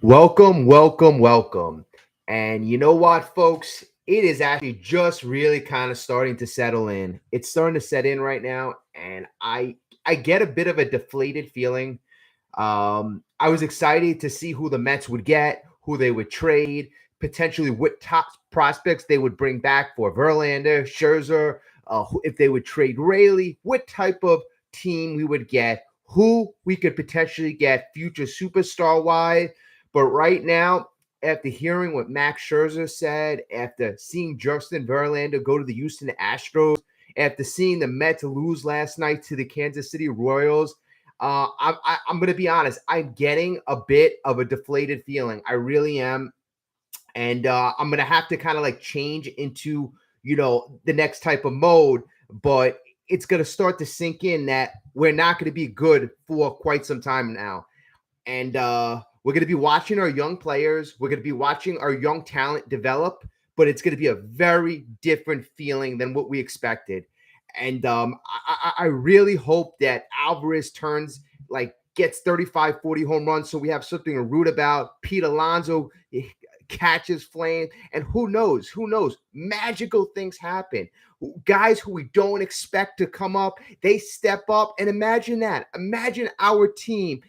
Welcome, welcome, welcome. And you know what, folks? It is actually just really kind of starting to settle in. It's starting to set in right now, and I get a bit of a deflated feeling. I was excited to see who the Mets would get, who they would trade, potentially what top prospects they would bring back for Verlander, Scherzer, if they would trade Rayleigh, what type of team we would get, who we could potentially get future superstar wise. But right now, after hearing what Max Scherzer said, after seeing Justin Verlander go to the Houston Astros, after seeing the Mets lose last night to the Kansas City Royals, I'm going to be honest. I'm getting a bit of a deflated feeling. I really am. And I'm going to have to kind of like change into, the next type of mode. But it's going to start to sink in that we're not going to be good for quite some time now. And we're going to be watching our young players. We're going to be watching our young talent develop, but it's going to be a very different feeling than what we expected. And I really hope that Alvarez gets 35, 40 home runs so we have something to root about. Pete Alonso catches flame. And who knows? Magical things happen. Guys who we don't expect to come up, they step up. And imagine that. Imagine our team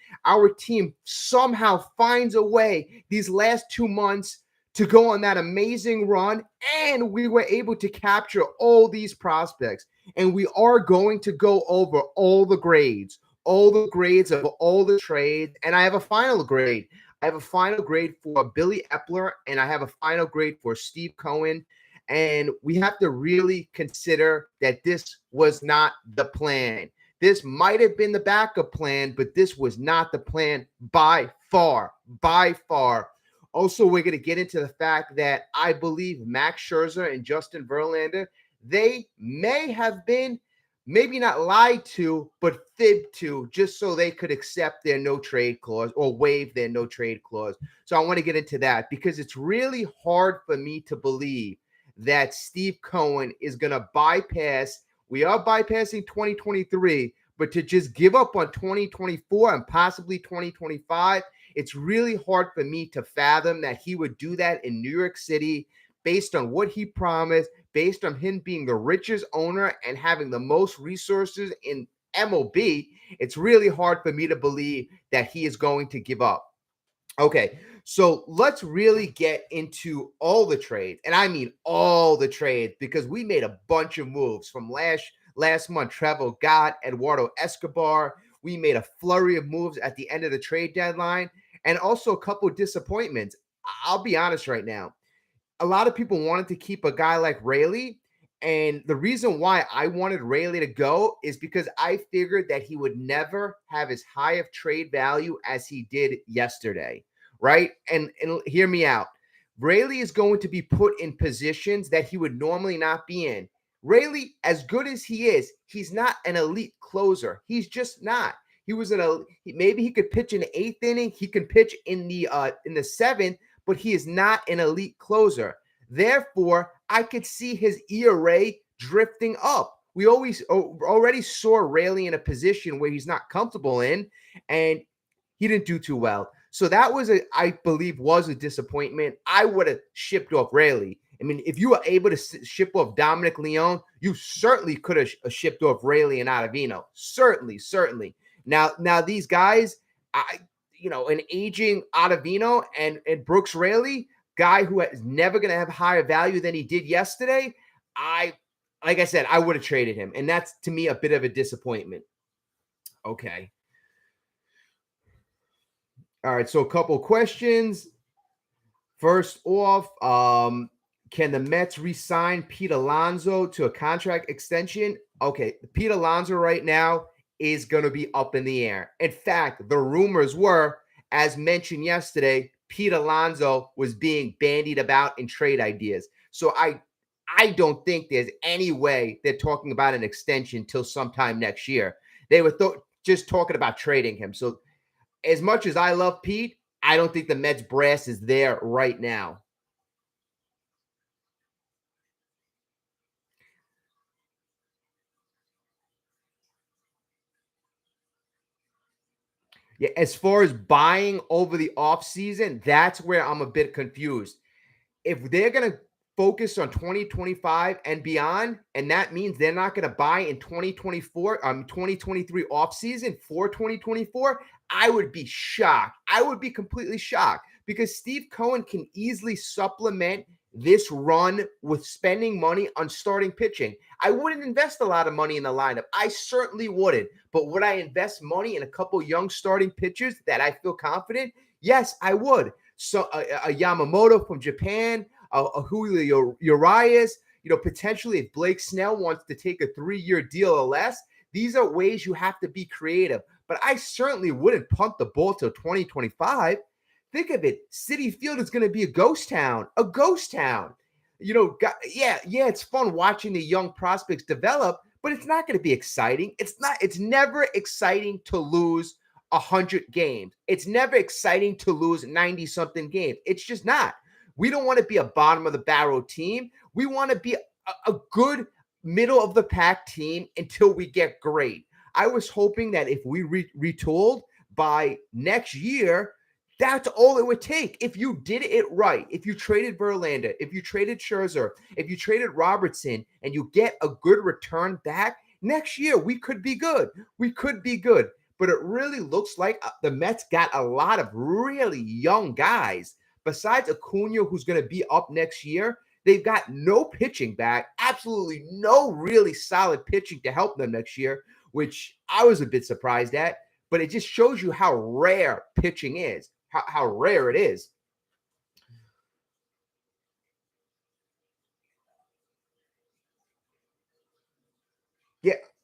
somehow finds a way these last 2 months to go on that amazing run, and we were able to capture all these prospects. And we are going to go over all the grades of all the trades. And I have a final grade. I have a final grade for Billy Epler, and I have a final grade for Steve Cohen. And we have to really consider that this was not the plan. This might have been the backup plan, but this was not the plan by far. By far. Also, we're going to get into the fact that I believe Max Scherzer and Justin Verlander, they may have been maybe not lied to, but fibbed to, just so they could accept their no trade clause or waive their no trade clause. So I want to get into that because it's really hard for me to believe that Steve Cohen is going to bypass. We are bypassing 2023, but to just give up on 2024 and possibly 2025, it's really hard for me to fathom that he would do that in New York City based on what he promised, based on him being the richest owner and having the most resources in MLB. It's really hard for me to believe that he is going to give up. Okay, so let's really get into all the trades, and I mean all the trades, because we made a bunch of moves from last month. Trevor got Eduardo Escobar. We made a flurry of moves at the end of the trade deadline, and also a couple of disappointments. I'll be honest right now. A lot of people wanted to keep a guy like Rayleigh. And the reason why I wanted Rayleigh to go is because I figured that he would never have as high of trade value as he did yesterday, right? And hear me out. Rayleigh is going to be put in positions that he would normally not be in. Rayleigh, as good as he is, he's not an elite closer. He's just not. He was maybe he could pitch in the eighth inning. He can pitch in the seventh, but he is not an elite closer. Therefore, I could see his ERA drifting up. We already saw Rayleigh in a position where he's not comfortable in, and he didn't do too well. So that I believe, was a disappointment. I would have shipped off Rayleigh. I mean, if you were able to ship off Dominic Leone, you certainly could have shipped off Rayleigh and Ottavino. Certainly. Now these guys, an aging Ottavino and Brooks Raley, guy who is never going to have higher value than he did yesterday, like I said, I would have traded him. And that's, to me, a bit of a disappointment. Okay. All right, so a couple questions. First off, can the Mets re-sign Pete Alonso to a contract extension? Okay, Pete Alonso right now is going to be up in the air. In fact, the rumors were, as mentioned yesterday, Pete Alonso was being bandied about in trade ideas. So I don't think there's any way they're talking about an extension till sometime next year. They were just talking about trading him. So as much as I love Pete, I don't think the Mets brass is there right now. Yeah, as far as buying over the offseason, that's where I'm a bit confused. If they're going to focus on 2025 and beyond, and that means they're not going to buy in 2024, 2023 offseason for 2024, I would be shocked. I would be completely shocked because Steve Cohen can easily supplement this run with spending money on starting pitching. I wouldn't invest a lot of money in the lineup. I certainly wouldn't. But would I invest money in a couple young starting pitchers that I feel confident? Yes, I would. So a Yamamoto from Japan, a Julio Urias, potentially if Blake Snell wants to take a 3-year deal or less, these are ways you have to be creative. But I certainly wouldn't punt the ball till 2025. Think of it. Citi Field is going to be a ghost town, yeah, it's fun watching the young prospects develop, but it's not going to be exciting. It's never exciting to lose 100 games. It's never exciting to lose 90 something games. It's just not. We don't want to be a bottom of the barrel team. We want to be a good middle of the pack team until we get great. I was hoping that if we retooled by next year, that's all it would take. If you did it right, if you traded Verlander, if you traded Scherzer, if you traded Robertson, and you get a good return back, next year we could be good. We could be good. But it really looks like the Mets got a lot of really young guys. Besides Acuna, who's going to be up next year, they've got no pitching back, absolutely no really solid pitching to help them next year, which I was a bit surprised at. But it just shows you how rare pitching is, how rare it is.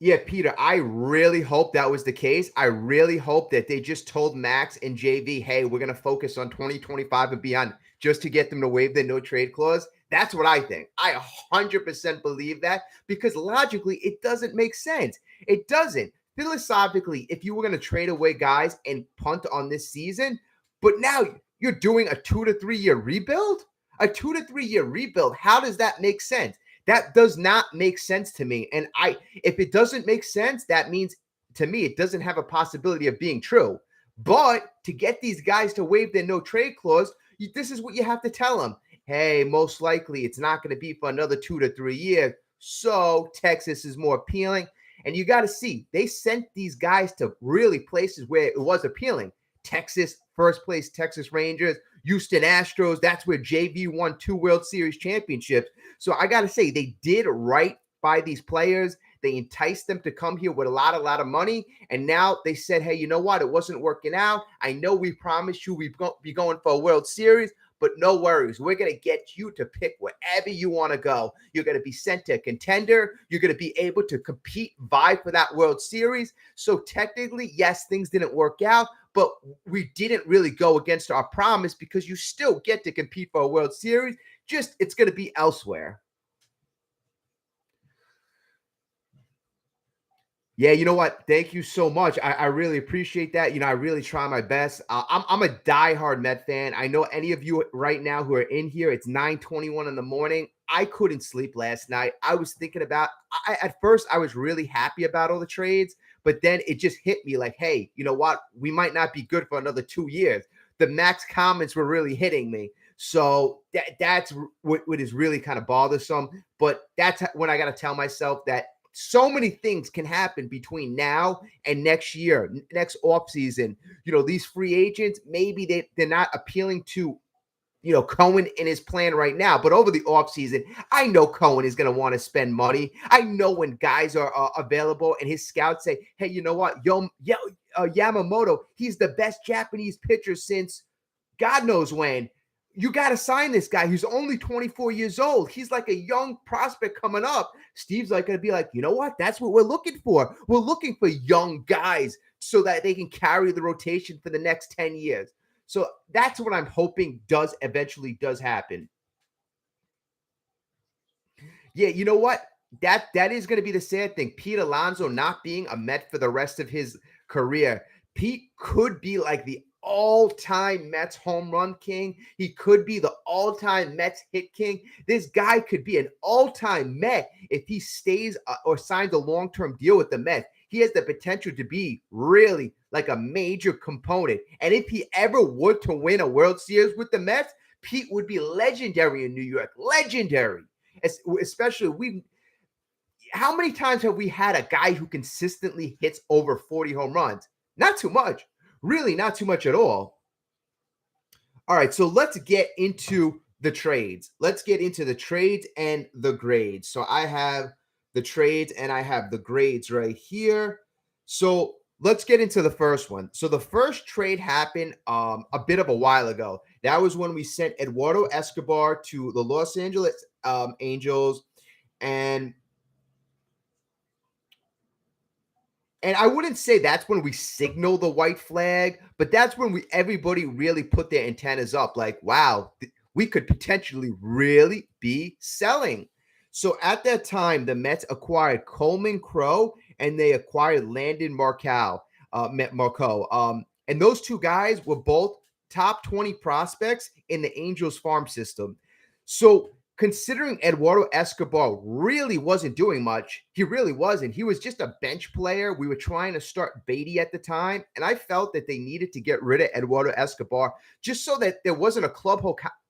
Yeah, Peter, I really hope that was the case. I really hope that they just told Max and JV, hey, we're going to focus on 2025 and beyond just to get them to waive their no trade clause. That's what I think. I 100% believe that because logically, it doesn't make sense. It doesn't. Philosophically, if you were going to trade away guys and punt on this season, but now you're doing a 2 to 3 year rebuild, how does that make sense? That does not make sense to me. And if it doesn't make sense, that means to me, it doesn't have a possibility of being true. But to get these guys to waive their no trade clause, this is what you have to tell them. Hey, most likely it's not going to be for another 2 to 3 years. So Texas is more appealing. And you got to see, they sent these guys to really places where it was appealing. Texas, first place Texas Rangers, Houston Astros. That's where JV won 2 World Series championships. So I got to say, they did right by these players. They enticed them to come here with a lot of money. And now they said, hey, you know what? It wasn't working out. I know we promised you we'd be going for a World Series, but no worries. We're going to get you to pick wherever you want to go. You're going to be sent to a contender. You're going to be able to compete, vie for that World Series. So technically, yes, things didn't work out, but we didn't really go against our promise because you still get to compete for a World Series. Just it's going to be elsewhere. Yeah, you know what? Thank you so much. I really appreciate that. I really try my best. I'm a diehard Met fan. I know any of you right now who are in here, it's 9:21 in the morning. I couldn't sleep last night. I was thinking about, at first, I was really happy about all the trades, but then it just hit me like, hey, you know what? We might not be good for another 2 years. The Max comments were really hitting me. So that's what is really kind of bothersome. But that's when I got to tell myself that so many things can happen between now and next year, next offseason. These free agents, maybe they're not appealing to, Cohen in his plan right now. But over the offseason, I know Cohen is going to want to spend money. I know when guys are available and his scouts say, hey, you know what? Yamamoto, he's the best Japanese pitcher since God knows when. You got to sign this guy. He's only 24 years old. He's like a young prospect coming up. Steve's like going to be like, you know what? That's what we're looking for. We're looking for young guys so that they can carry the rotation for the next 10 years. So that's what I'm hoping eventually does happen. Yeah, you know what? That is going to be the sad thing. Pete Alonso not being a Met for the rest of his career. Pete could be like the all-time Mets home run king. He could be the all-time Mets hit king. This guy could be an all-time Met if he stays or signs a long-term deal with the Mets. He has the potential to be really like a major component. And if he ever would to win a World Series with the Mets, Pete would be legendary in New York. Legendary. Especially how many times have we had a guy who consistently hits over 40 home runs? Not too much. Really, not too much at all. All right, so let's get into the trades. Let's get into the trades and the grades. So I have the trades and I have the grades right here. So let's get into the first one. So the first trade happened a bit of a while ago. That was when we sent Eduardo Escobar to the Los Angeles Angels, and I wouldn't say that's when we signal the white flag, but that's when everybody really put their antennas up like, wow, we could potentially really be selling. So at that time, the Mets acquired Coleman Crowe and they acquired Landon Marco. And those two guys were both top 20 prospects in the Angels farm system. So considering Eduardo Escobar really wasn't doing much, he really wasn't. He was just a bench player. We were trying to start Beatty at the time, and I felt that they needed to get rid of Eduardo Escobar just so that there wasn't a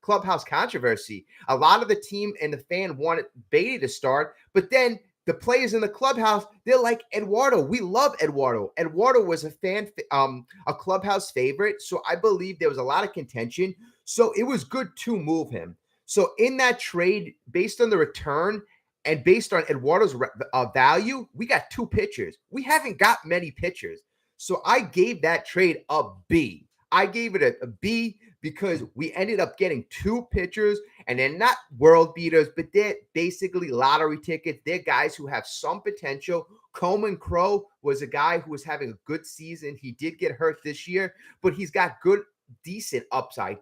clubhouse controversy. A lot of the team and the fan wanted Beatty to start, but then the players in the clubhouse, they're like, Eduardo, we love Eduardo. Eduardo was a clubhouse favorite, so I believe there was a lot of contention. So it was good to move him. So in that trade, based on the return and based on Eduardo's value, we got two pitchers. We haven't got many pitchers. So I gave that trade a B. I gave it a B because we ended up getting two pitchers, and they're not world beaters, but they're basically lottery tickets. They're guys who have some potential. Coleman Crowe was a guy who was having a good season. He did get hurt this year, but he's got decent upside.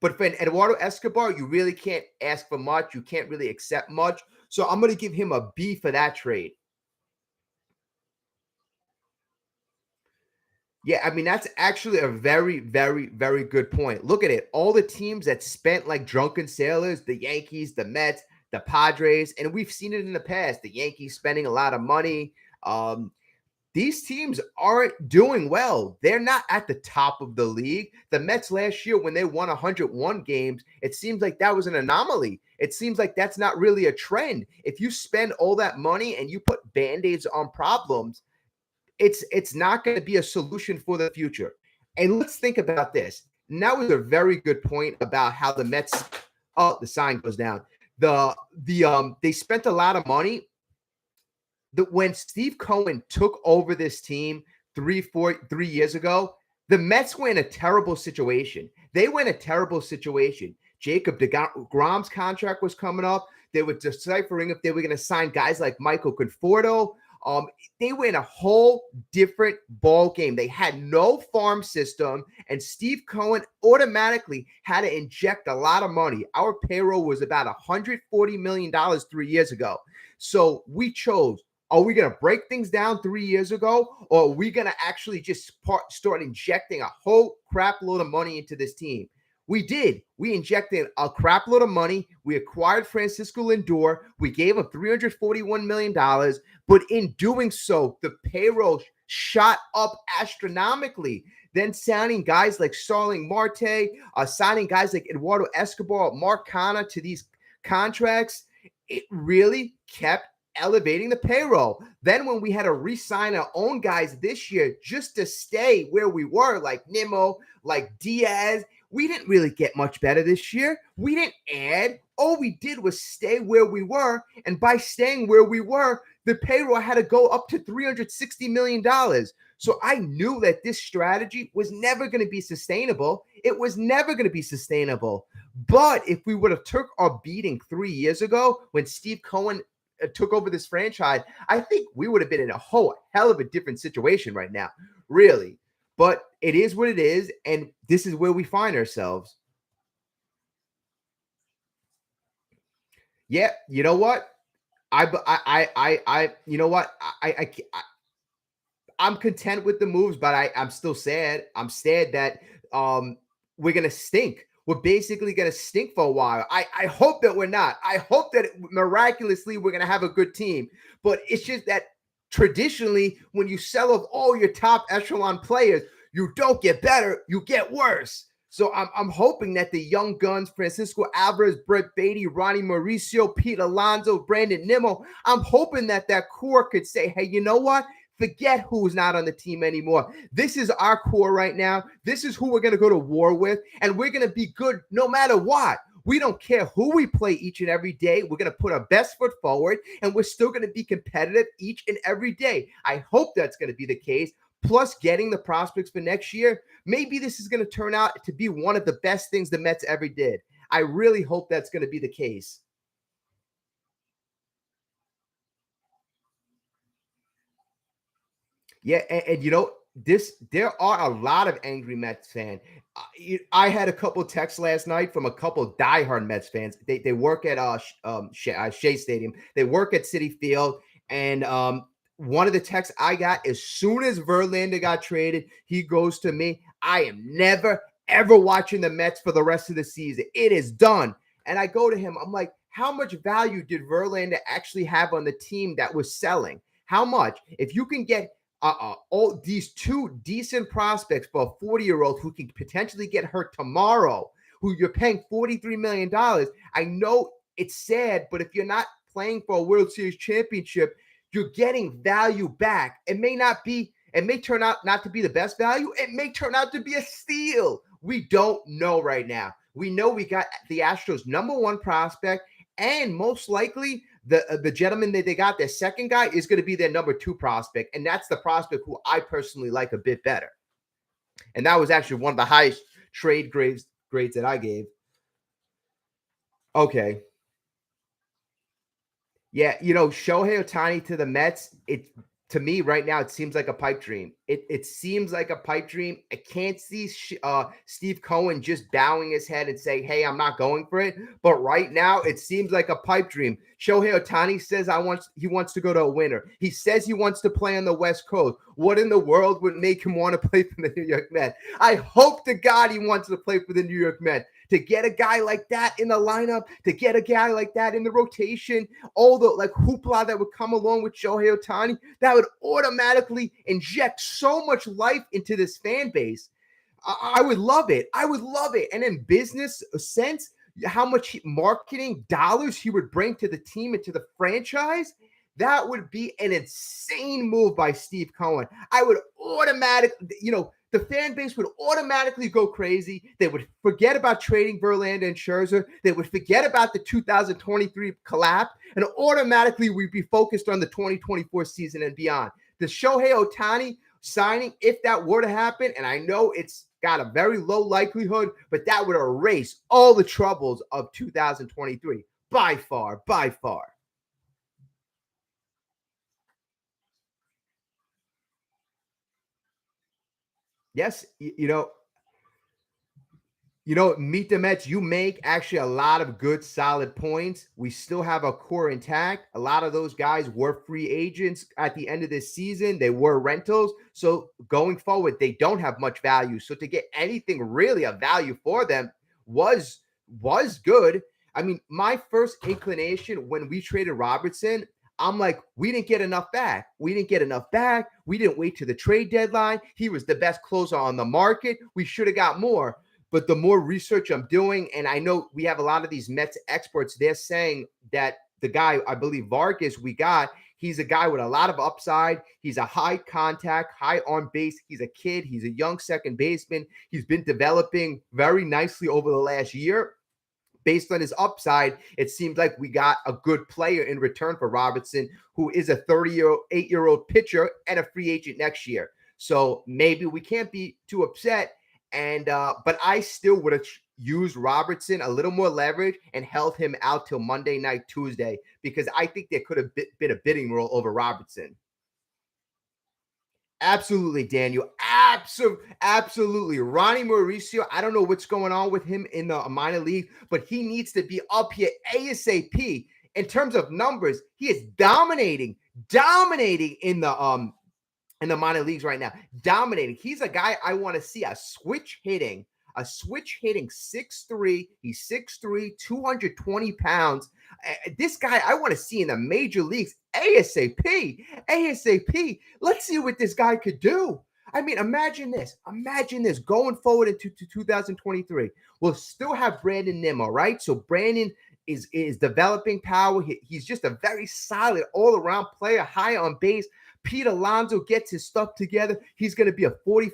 But for Eduardo Escobar, you really can't ask for much. You can't really accept much. So I'm going to give him a B for that trade. Yeah, I mean, that's actually a very, very, very good point. Look at it. All the teams that spent like drunken sailors, the Yankees, the Mets, the Padres, and we've seen it in the past. The Yankees spending a lot of money. These teams aren't doing well. They're not at the top of the league. The Mets last year, when they won 101 games, it seems like that was an anomaly. It seems like that's not really a trend. If you spend all that money and you put Band-Aids on problems, it's not going to be a solution for the future. And let's think about this. And that was a very good point about how the Mets, the sign goes down. They spent a lot of money. When Steve Cohen took over this team 3 years ago, the Mets were in a terrible situation. Jacob deGrom's contract was coming up. They were deciphering if they were going to sign guys like Michael Conforto. They were in a whole different ball game. They had no farm system, and Steve Cohen automatically had to inject a lot of money. Our payroll was about $140 million 3 years ago. So we chose, are we going to break things down 3 years ago, or are we going to actually just start injecting a whole crap load of money into this team? We did. We injected a crap load of money. We acquired Francisco Lindor. We gave him $341 million. But in doing so, the payroll shot up astronomically. Then signing guys like Starling Marte, signing guys like Eduardo Escobar, Mark Canha to these contracts, it really kept elevating the payroll. Then when we had to re-sign our own guys this year just to stay where we were, like Nimmo, like Diaz, we didn't really get much better this year. We didn't add. All we did was stay where we were. And by staying where we were, the payroll had to go up to $360 million. So I knew that this strategy was never going to be sustainable. It was never going to be sustainable. But if we would have took our beating 3 years ago when Steve Cohen took over this franchise, I think we would have been in a whole hell of a different situation right now. Really. But it is what it is, and this is where we find ourselves. Yeah, you know what? You know what? I'm content with the moves, but I'm still sad. I'm sad that we're gonna stink. We're basically gonna stink for a while. I hope that we're not. I hope that miraculously we're gonna have a good team. But it's just that traditionally, when you sell off all your top echelon players, you don't get better, you get worse. So I'm hoping that the young guns, Francisco Alvarez, Brett Beatty, Ronnie Mauricio, Pete Alonso, Brandon Nimmo, I'm hoping that core could say, hey, you know what? Forget who's not on the team anymore. This is our core right now. This is who we're going to go to war with, and we're going to be good no matter what. We don't care who we play each and every day. We're going to put our best foot forward, and we're still going to be competitive each and every day. I hope that's going to be the case. Plus, getting the prospects for next year, maybe this is going to turn out to be one of the best things the Mets ever did. I really hope that's going to be the case. Yeah, and there are a lot of angry Mets fans. I had a couple texts last night from a couple diehard Mets fans. They work at Shea Stadium. They work at Citi Field, and one of the texts I got, as soon as Verlander got traded, he goes to me, I am never ever watching the Mets for the rest of the season. It is done. And I go to him, I'm like, how much value did Verlander actually have on the team that was selling? How much? If you can get all these two decent prospects for a 40-year-old who can potentially get hurt tomorrow, who you're paying $43 million. I know it's sad, but if you're not playing for a World Series championship, you're getting value back. It may turn out not to be the best value. It may turn out to be a steal. We don't know right now. We know we got the Astros' number one prospect, and most likely the gentleman that they got, their second guy, is going to be their number two prospect, and that's the prospect who I personally like a bit better. And that was actually one of the highest trade grades that I gave. Okay. Yeah, Shohei Ohtani to the Mets, to me right now, it seems like a pipe dream. It seems like a pipe dream. I can't see Steve Cohen just bowing his head and saying, hey, I'm not going for it. But right now, it seems like a pipe dream. Shohei Ohtani says he wants to go to a winner. He says he wants to play on the West Coast. What in the world would make him want to play for the New York Mets? I hope to God he wants to play for the New York Mets. To get a guy like that in the lineup, to get a guy like that in the rotation, all the hoopla that would come along with Shohei Ohtani, that would automatically inject so much life into this fan base. I would love it. I would love it. And in business sense, how much marketing dollars he would bring to the team and to the franchise, that would be an insane move by Steve Cohen. I would automatically, the fan base would automatically go crazy. They would forget about trading Verlander and Scherzer. They would forget about the 2023 collapse, and automatically we'd be focused on the 2024 season and beyond. The Shohei Ohtani signing, if that were to happen, and I know it's got a very low likelihood, but that would erase all the troubles of 2023 by far, by far. Yes, Meet the Mets, you make actually a lot of good, solid points. We still have a core intact. A lot of those guys were free agents at the end of this season. They were rentals. So going forward, they don't have much value. So to get anything really of value for them was good. I mean, my first inclination when we traded Robertson, I'm like, we didn't get enough back. We didn't get enough back. We didn't wait to the trade deadline. He was the best closer on the market. We should have got more. But the more research I'm doing, and I know we have a lot of these Mets experts, they're saying that the guy, I believe Vargas, we got, he's a guy with a lot of upside. He's a high contact, high on base. He's a kid. He's a young second baseman. He's been developing very nicely over the last year. Based on his upside, it seems like we got a good player in return for Robertson, who is a 38-year-old pitcher and a free agent next year. So maybe we can't be too upset. And but I still would have used Robertson a little more leverage and held him out till Monday night, Tuesday, because I think there could have been a bidding war over Robertson. Absolutely, Daniel. Absolutely. Ronnie Mauricio, I don't know what's going on with him in the minor league, but he needs to be up here ASAP. In terms of numbers, he is dominating in the minor leagues right now. Dominating. He's a guy I want to see a switch hitting 6'3". He's 6'3", 220 pounds. This guy I want to see in the major leagues ASAP, ASAP. Let's see what this guy could do. I mean, imagine this. Imagine this going forward into 2023. We'll still have Brandon Nimmo, right? So Brandon is developing power. He's just a very solid all-around player, high on base. Pete Alonso gets his stuff together. He's going to be a 40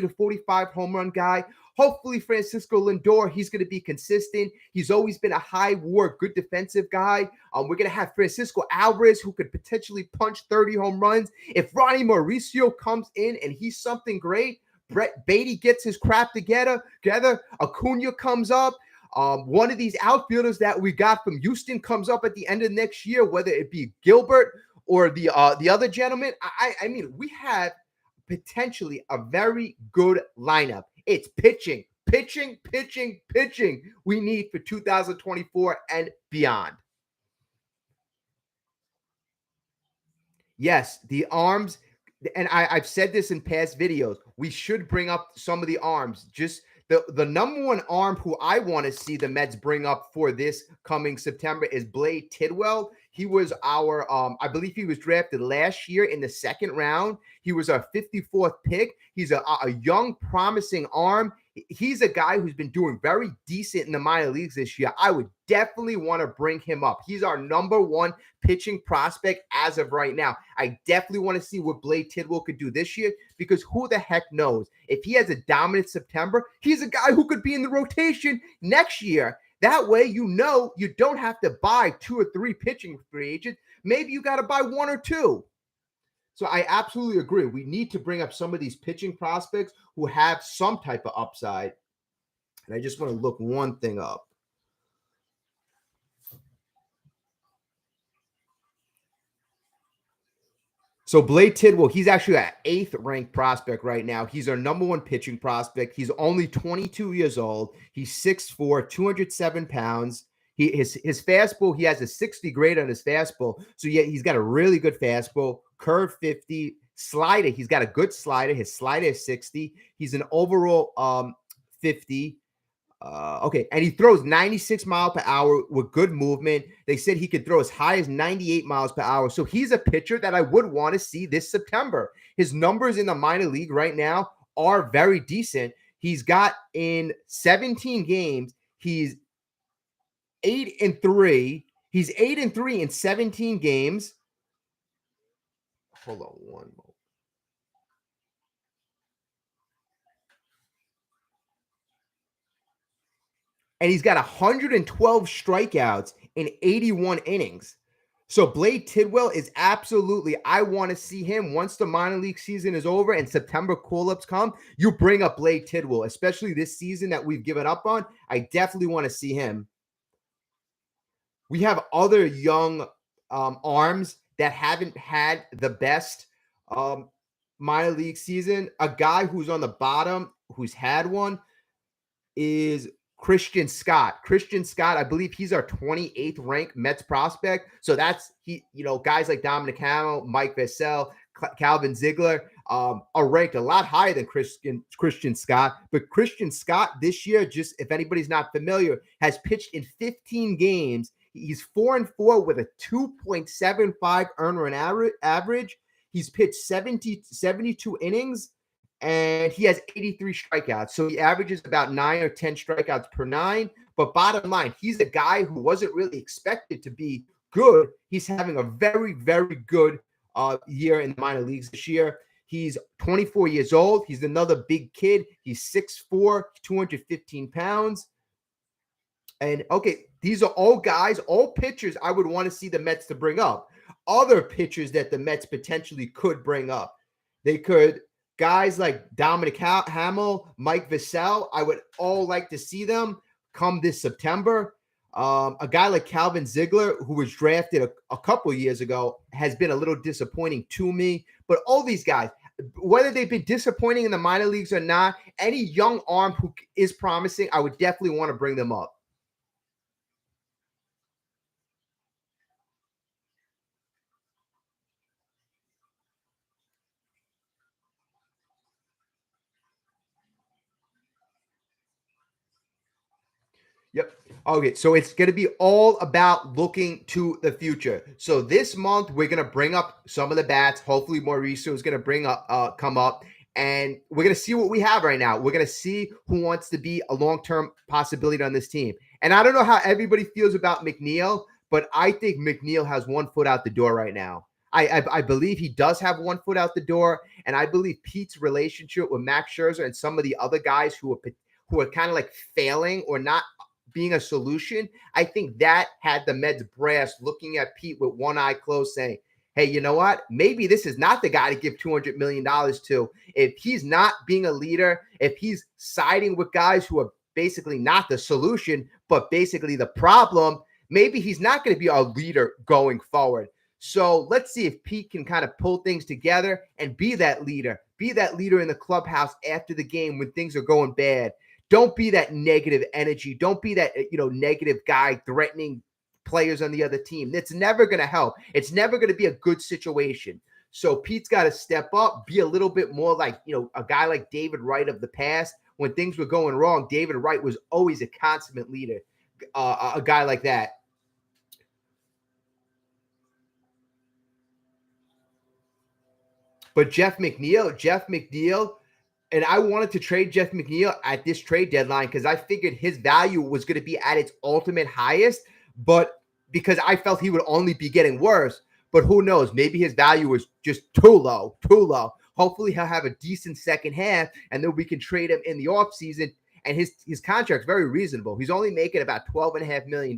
to 45 home run guy. Hopefully, Francisco Lindor, he's going to be consistent. He's always been a high WAR, good defensive guy. We're going to have Francisco Alvarez, who could potentially punch 30 home runs. If Ronnie Mauricio comes in and he's something great, Brett Beatty gets his crap together, Acuna comes up. One of these outfielders that we got from Houston comes up at the end of next year, whether it be Gilbert or the other gentleman. I mean, we have potentially a very good lineup. It's pitching we need for 2024 and beyond. Yes, the arms, and I've said this in past videos, we should bring up some of the arms. Just the number one arm who I want to see the Mets bring up for this coming September is Blade Tidwell. He was our, I believe he was drafted last year in the second round. He was our 54th pick. He's a young, promising arm. He's a guy who's been doing very decent in the minor leagues this year. I would definitely want to bring him up. He's our number one pitching prospect as of right now. I definitely want to see what Blade Tidwell could do this year, because who the heck knows? If he has a dominant September, he's a guy who could be in the rotation next year. That way, you don't have to buy 2 or 3 pitching free agents. Maybe you got to buy 1 or 2. So I absolutely agree. We need to bring up some of these pitching prospects who have some type of upside. And I just want to look one thing up. So Blade Tidwell, he's actually an 8th ranked prospect right now. He's our number one pitching prospect. He's only 22 years old. He's 6'4", 207 pounds. His fastball, he has a 60 grade on his fastball. So yeah, he's got a really good fastball, curve 50, slider. He's got a good slider. His slider is 60. He's an overall 50. Okay, and he throws 96 miles per hour with good movement. They said he could throw as high as 98 miles per hour. So he's a pitcher that I would want to see this September. His numbers in the minor league right now are very decent. He's got in 17 games, he's 8-3. He's 8-3 in 17 games. Hold on one moment. And he's got 112 strikeouts in 81 innings. So Blade Tidwell is absolutely, I want to see him once the minor league season is over and September call-ups come. You bring up Blade Tidwell, especially this season that we've given up on. I definitely want to see him. We have other young arms that haven't had the best minor league season. A guy who's on the bottom, who's had one, is Christian Scott. Christian Scott, I believe he's our 28th ranked Mets prospect. So that's guys like Dominic Hamill, Mike Vassell, Calvin Ziegler are ranked a lot higher than Christian Scott. But Christian Scott this year, just if anybody's not familiar, has pitched in 15 games. He's 4-4 with a 2.75 earned run average. He's pitched 72 innings. And he has 83 strikeouts. So he averages about 9 or 10 strikeouts per 9. But bottom line, he's a guy who wasn't really expected to be good. He's having a very, very good year in the minor leagues this year. He's 24 years old. He's another big kid. He's 6'4", 215 pounds. And, okay, these are all guys, all pitchers I would want to see the Mets to bring up. Other pitchers that the Mets potentially could bring up. They could... Guys like Dominic Hamill, Mike Vassell, I would all like to see them come this September. A guy like Calvin Ziegler, who was drafted a couple of years ago, has been a little disappointing to me. But all these guys, whether they've been disappointing in the minor leagues or not, any young arm who is promising, I would definitely want to bring them up. Yep. Okay, so it's going to be all about looking to the future. So this month we're going to bring up some of the bats. Hopefully Mauricio is going to come up, and we're going to see what we have right now. We're going to see who wants to be a long-term possibility on this team. And I don't know how everybody feels about McNeil, but I think McNeil has one foot out the door right now. I believe he does have one foot out the door, and I believe Pete's relationship with Max Scherzer and some of the other guys who are kind of like failing or not being a solution, I think that had the Mets brass looking at Pete with one eye closed saying, hey, you know what? Maybe this is not the guy to give $200 million to. If he's not being a leader, if he's siding with guys who are basically not the solution, but basically the problem, maybe he's not going to be our leader going forward. So let's see if Pete can kind of pull things together and be that leader in the clubhouse after the game when things are going bad. Don't be that negative energy. Don't be that, negative guy threatening players on the other team. That's never going to help. It's never going to be a good situation. So Pete's got to step up, be a little bit more like, a guy like David Wright of the past. When things were going wrong, David Wright was always a consummate leader, a guy like that. But Jeff McNeil, and I wanted to trade Jeff McNeil at this trade deadline because I figured his value was going to be at its ultimate highest, but because I felt he would only be getting worse. But who knows? Maybe his value was just too low. Hopefully he'll have a decent second half, and then we can trade him in the offseason. And his contract's very reasonable. He's only making about $12.5 million.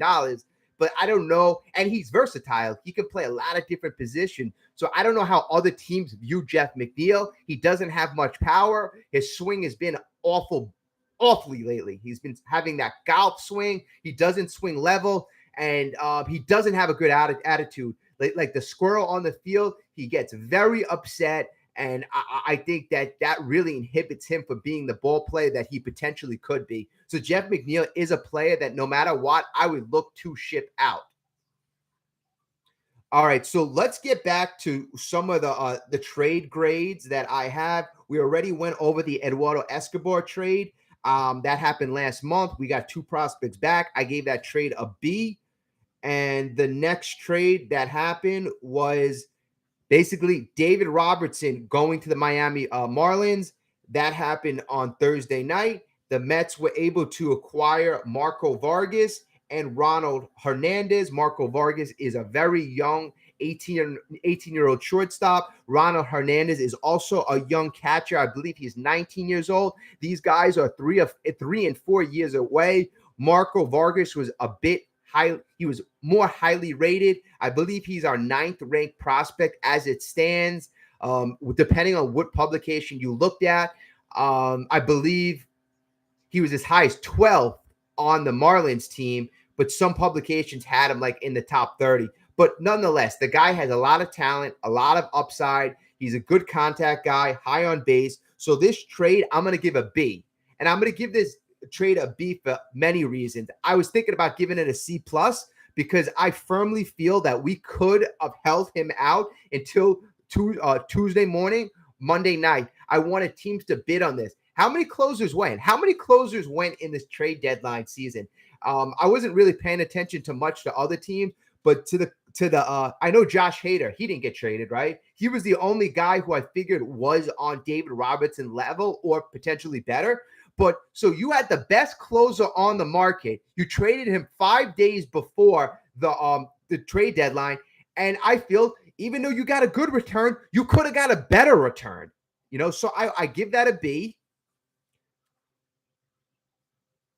But I don't know. And he's versatile. He can play a lot of different positions. So I don't know how other teams view Jeff McNeil. He doesn't have much power. His swing has been awfully lately. He's been having that golf swing. He doesn't swing level, and he doesn't have a good attitude. Like the squirrel on the field, he gets very upset. And I think that really inhibits him from being the ball player that he potentially could be. So Jeff McNeil is a player that no matter what, I would look to ship out. All right, so let's get back to some of the trade grades that I have. We already went over the Eduardo Escobar trade. That happened last month. We got 2 prospects back. I gave that trade a B. And the next trade that happened was basically David Robertson going to the Miami Marlins. That happened on Thursday night. The Mets were able to acquire Marco Vargas and Ronald Hernandez. Marco Vargas is a very young 18-year-old shortstop. Ronald Hernandez is also a young catcher. I believe he's 19 years old. These guys are 3 and 4 years away. Marco Vargas was a bit high. He was more highly rated. I believe he's our 9th ranked prospect as it stands. Depending on what publication you looked at, I believe he was as high as 12th on the Marlins team, but some publications had him like in the top 30. But nonetheless, the guy has a lot of talent, a lot of upside. He's a good contact guy, high on base. So this trade, I'm going to give a B. And I'm going to give this trade a B for many reasons. I was thinking about giving it a C+ because I firmly feel that we could have held him out until Tuesday morning, Monday night. I wanted teams to bid on this. How many closers went? How many closers went in this trade deadline season? I wasn't really paying attention to much to other teams, but I know Josh Hader, he didn't get traded, right? He was the only guy who I figured was on David Robertson level or potentially better. But so you had the best closer on the market. You traded him 5 days before the trade deadline. And I feel even though you got a good return, you could have got a better return. So I give that a B.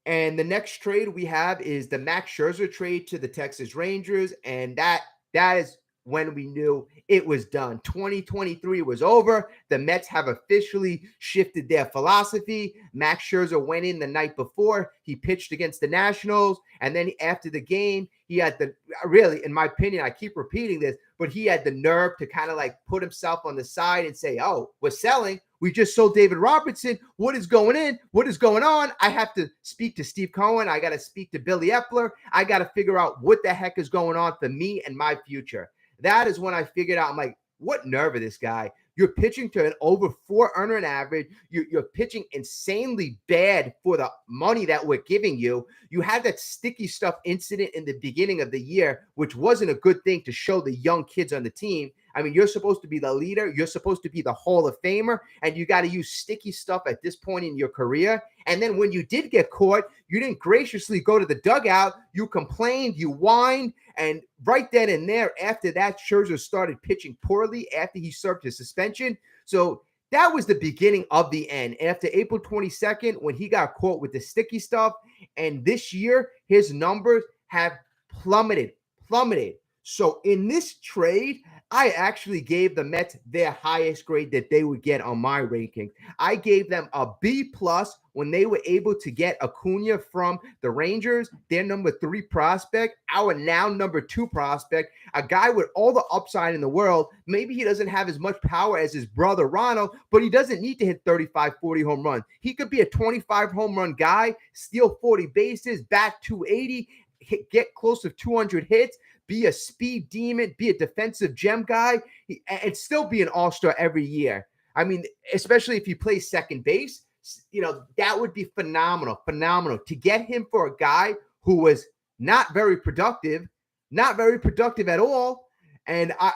And the next trade we have is the Max Scherzer trade to the Texas Rangers. And that is when we knew it was done. 2023 was over. The Mets have officially shifted their philosophy. Max Scherzer went in the night before. He pitched against the Nationals. And then after the game, he had really, in my opinion, I keep repeating this, but he had the nerve to kind of like put himself on the side and say, oh, we're selling. We just sold David Robertson. What is going in? What is going on? I have to speak to Steve Cohen. I got to speak to Billy Epler. I got to figure out what the heck is going on for me and my future. That is when I figured out, I'm like, what nerve of this guy? You're pitching to an over 4 earner average. You're pitching insanely bad for the money that we're giving you. You had that sticky stuff incident in the beginning of the year, which wasn't a good thing to show the young kids on the team. I mean, you're supposed to be the leader. You're supposed to be the Hall of Famer, and you got to use sticky stuff at this point in your career. And then when you did get caught, you didn't graciously go to the dugout. You complained, you whined, and right then and there, after that, Scherzer started pitching poorly after he served his suspension. So that was the beginning of the end. After April 22nd, when he got caught with the sticky stuff, and this year, his numbers have plummeted. So in this trade, I actually gave the Mets their highest grade that they would get on my ranking. I gave them a B plus when they were able to get Acuna from the Rangers, their number 3 prospect, our now number 2 prospect, a guy with all the upside in the world. Maybe he doesn't have as much power as his brother Ronald, but he doesn't need to hit 35, 40 home runs. He could be a 25 home run guy, steal 40 bases, bat 280, get close to 200 hits, be a speed demon, be a defensive gem guy, and still be an all-star every year. I mean, especially if he plays second base, that would be phenomenal. To get him for a guy who was not very productive at all. And I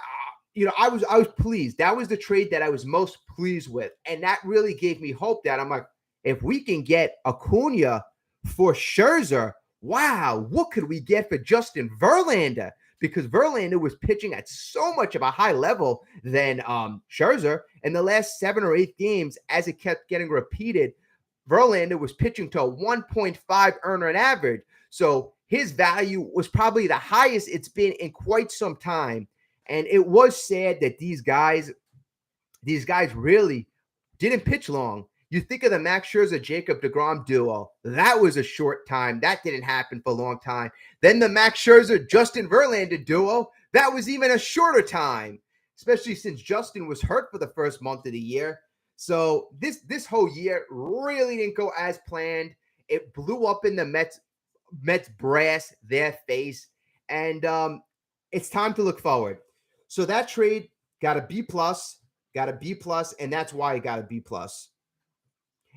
was pleased. That was the trade that I was most pleased with. And that really gave me hope that I'm like, if we can get Acuna for Scherzer, wow, what could we get for Justin Verlander? Because Verlander was pitching at so much of a high level than Scherzer. In the last 7 or 8 games, as it kept getting repeated, Verlander was pitching to a 1.5 earner average. So his value was probably the highest it's been in quite some time. And it was sad that these guys really didn't pitch long. You think of the Max Scherzer, Jacob deGrom duo. That was a short time. That didn't happen for a long time. Then the Max Scherzer, Justin Verlander duo. That was even a shorter time, especially since Justin was hurt for the first month of the year. So this whole year really didn't go as planned. It blew up in the Mets brass, their face. And it's time to look forward. So that trade got a B+, and that's why it got a B+.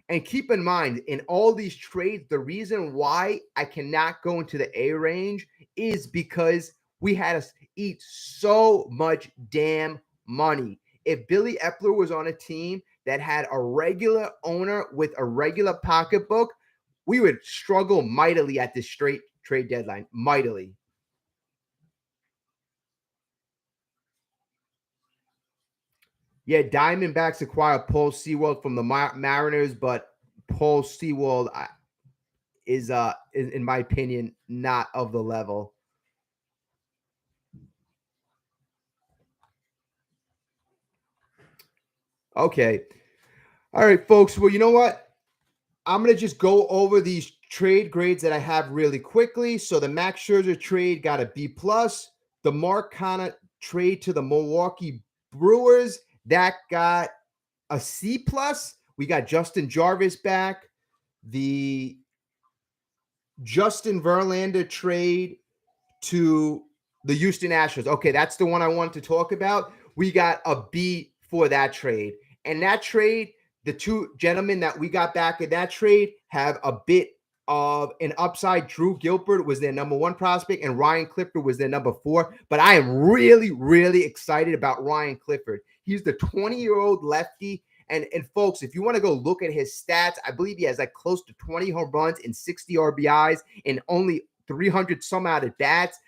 And keep in mind, in all these trades, the reason why I cannot go into the A range is because we had to eat so much damn money. If Billy Epler was on a team that had a regular owner with a regular pocketbook, we would struggle mightily at this straight trade deadline. Mightily. Yeah, Diamondbacks acquired Paul Sewald from the Mariners, but Paul Sewald is, in my opinion, not of the level. Okay. All right, folks. Well, you know what? I'm going to just go over these trade grades that I have really quickly. So the Max Scherzer trade got a B+. The Mark Canha trade to the Milwaukee Brewers, that got a C+. We got Justin Jarvis back. The Justin Verlander trade to the Houston Astros. Okay, that's the one I wanted to talk about. We got a B for that trade. And that trade, the 2 gentlemen that we got back in that trade have a bit of an upside. Drew Gilbert was their number 1 prospect, and Ryan Clifford was their number 4. But I am really, really excited about Ryan Clifford. He's the 20-year-old lefty. And folks, if you want to go look at his stats, I believe he has like close to 20 home runs and 60 RBIs and only 300 some out at bats.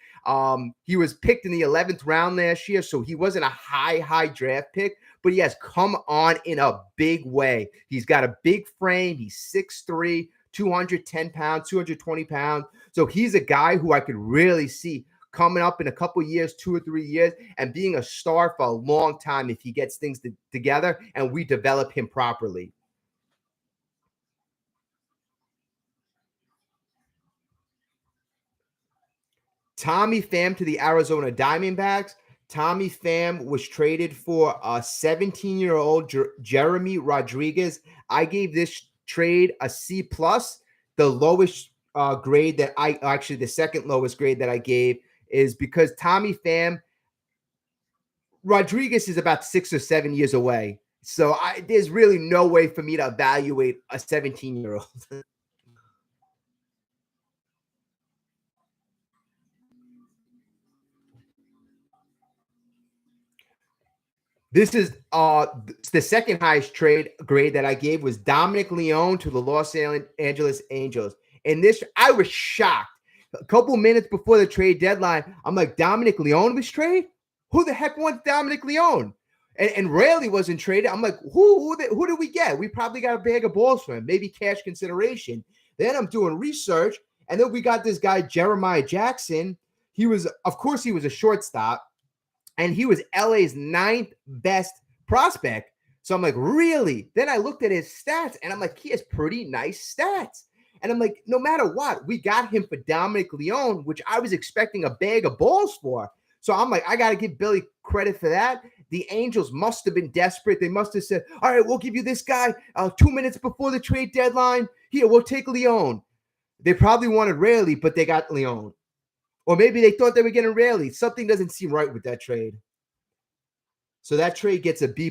He was picked in the 11th round last year, so he wasn't a high draft pick, but he has come on in a big way. He's got a big frame. He's 6'3", 210 pounds, 220 pounds. So he's a guy who I could really see coming up in a couple years, 2 or 3 years, and being a star for a long time if he gets things together and we develop him properly. Tommy Pham to the Arizona Diamondbacks. Tommy Pham was traded for a 17-year-old Jeremy Rodriguez. I gave this trade a C+. The lowest grade that the second lowest grade that I gave is because Tommy Pham Rodriguez is about 6 or 7 years away. So there's really no way for me to evaluate a 17-year-old. This is the second highest trade grade that I gave was Dominic Leone to the Los Angeles Angels. And this, I was shocked. A couple minutes before the trade deadline, I'm like, Dominic Leone was traded? Who the heck wants Dominic Leone? And Raley wasn't traded. I'm like, who did we get? We probably got a bag of balls for him, maybe cash consideration. Then I'm doing research, and then we got this guy, Jeremiah Jackson. Of course, he was a shortstop. And he was LA's 9th best prospect. So I'm like, really? Then I looked at his stats and I'm like, he has pretty nice stats. And I'm like, no matter what, we got him for Dominic Leone, which I was expecting a bag of balls for. So I'm like, I got to give Billy credit for that. The Angels must have been desperate. They must have said, all right, we'll give you this guy 2 minutes before the trade deadline. Here, we'll take Leone. They probably wanted Raley, but they got Leone. Or maybe they thought they were getting Raley. Something doesn't seem right with that trade. So that trade gets a B+.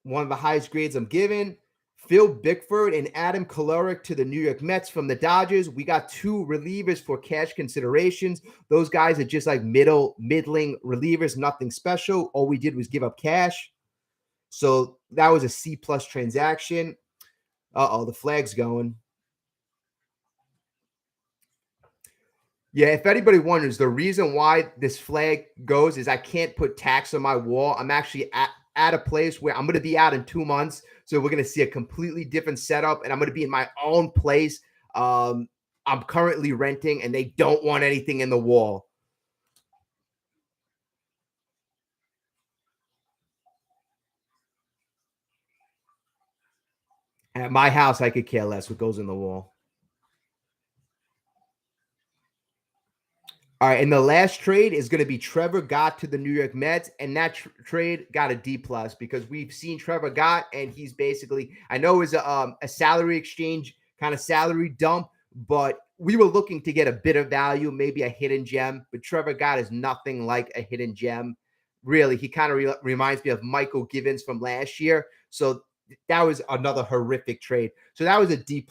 One of the highest grades I'm giving. Phil Bickford and Adam Kolarek to the New York Mets from the Dodgers. We got 2 relievers for cash considerations. Those guys are just like middling relievers, nothing special. All we did was give up cash. So that was a C+ transaction. Uh-oh, the flag's going. Yeah, if anybody wonders, the reason why this flag goes is I can't put tax on my wall. I'm actually at a place where I'm going to be out in 2 months. So we're going to see a completely different setup, and I'm going to be in my own place. I'm currently renting, and they don't want anything in the wall. At my house, I could care less what goes in the wall. All right, and the last trade is going to be Trevor Gott to the New York Mets, and that trade got a D+ because we've seen Trevor Gott, and he's basically, I know it was a salary exchange, kind of salary dump, but we were looking to get a bit of value, maybe a hidden gem, but Trevor Gott is nothing like a hidden gem. Really, he kind of reminds me of Michael Givens from last year, so that was another horrific trade. So that was a D+.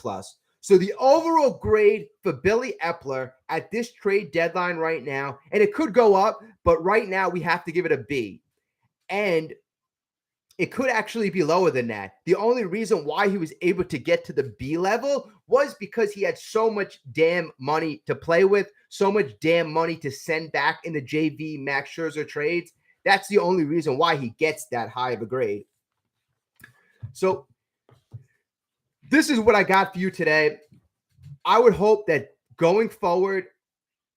So the overall grade for Billy Epler at this trade deadline right now, and it could go up, but right now we have to give it a B. And it could actually be lower than that. The only reason why he was able to get to the B level was because he had so much damn money to play with, so much damn money to send back in the JV Max Scherzer trades. That's the only reason why he gets that high of a grade. So this is what I got for you today. I would hope that going forward,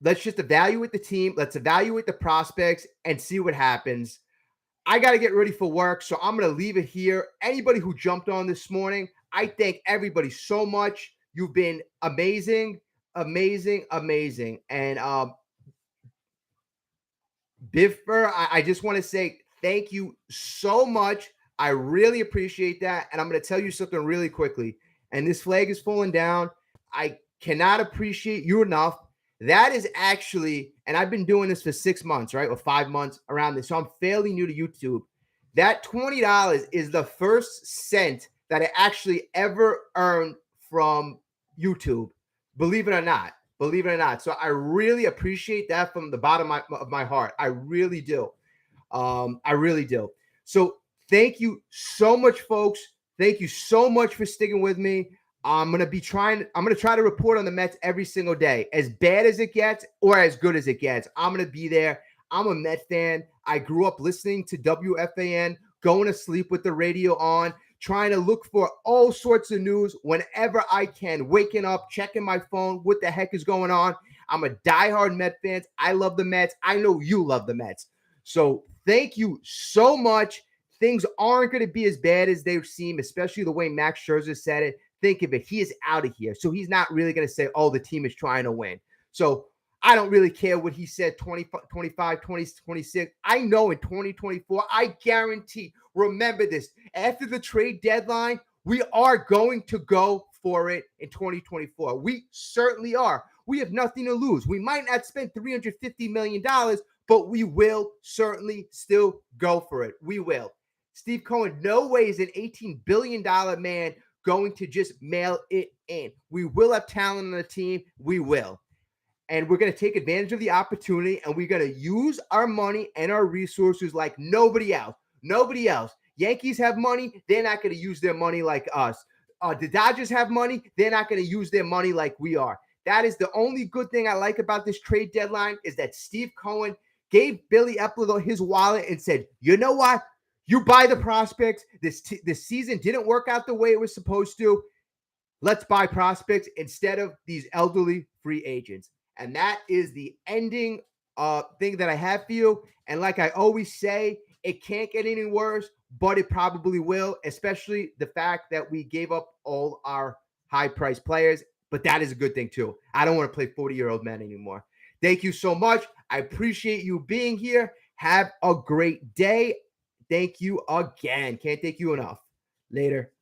let's just evaluate the team. Let's evaluate the prospects and see what happens. I got to get ready for work, so I'm going to leave it here. Anybody who jumped on this morning, I thank everybody so much. You've been amazing, amazing, amazing. And Biffer, I just want to say thank you so much. I really appreciate that. And I'm going to tell you something really quickly. And this flag is falling down. I cannot appreciate you enough. That is actually, and I've been doing this for 6 months, right? Or 5 months around this. So I'm fairly new to YouTube. That $20 is the first cent that I actually ever earned from YouTube. Believe it or not. Believe it or not. So I really appreciate that from the bottom of my heart. I really do. I really do. So thank you so much, folks. Thank you so much for sticking with me. I'm going to try to report on the Mets every single day, as bad as it gets or as good as it gets. I'm going to be there. I'm a Met fan. I grew up listening to WFAN, going to sleep with the radio on, trying to look for all sorts of news whenever I can, waking up, checking my phone, what the heck is going on. I'm a diehard Met fan. I love the Mets. I know you love the Mets. So thank you so much. Things aren't going to be as bad as they seem, especially the way Max Scherzer said it. Think of it. He is out of here. So he's not really going to say, oh, the team is trying to win. So I don't really care what he said, 25, 20, 26. I know in 2024, I guarantee, remember this, after the trade deadline, we are going to go for it in 2024. We certainly are. We have nothing to lose. We might not spend $350 million, but we will certainly still go for it. We will. Steve Cohen, no way is an $18 billion man going to just mail it in. We will have talent on the team. We will. And we're going to take advantage of the opportunity, and we're going to use our money and our resources like nobody else. Nobody else. Yankees have money. They're not going to use their money like us. The Dodgers have money. They're not going to use their money like we are. That is the only good thing I like about this trade deadline, is that Steve Cohen gave Billy Epler his wallet and said, you know what? You buy the prospects. This season didn't work out the way it was supposed to. Let's buy prospects instead of these elderly free agents. And that is the ending thing that I have for you. And like I always say, it can't get any worse, but it probably will, especially the fact that we gave up all our high-priced players. But that is a good thing, too. I don't want to play 40-year-old men anymore. Thank you so much. I appreciate you being here. Have a great day. Thank you again. Can't thank you enough. Later.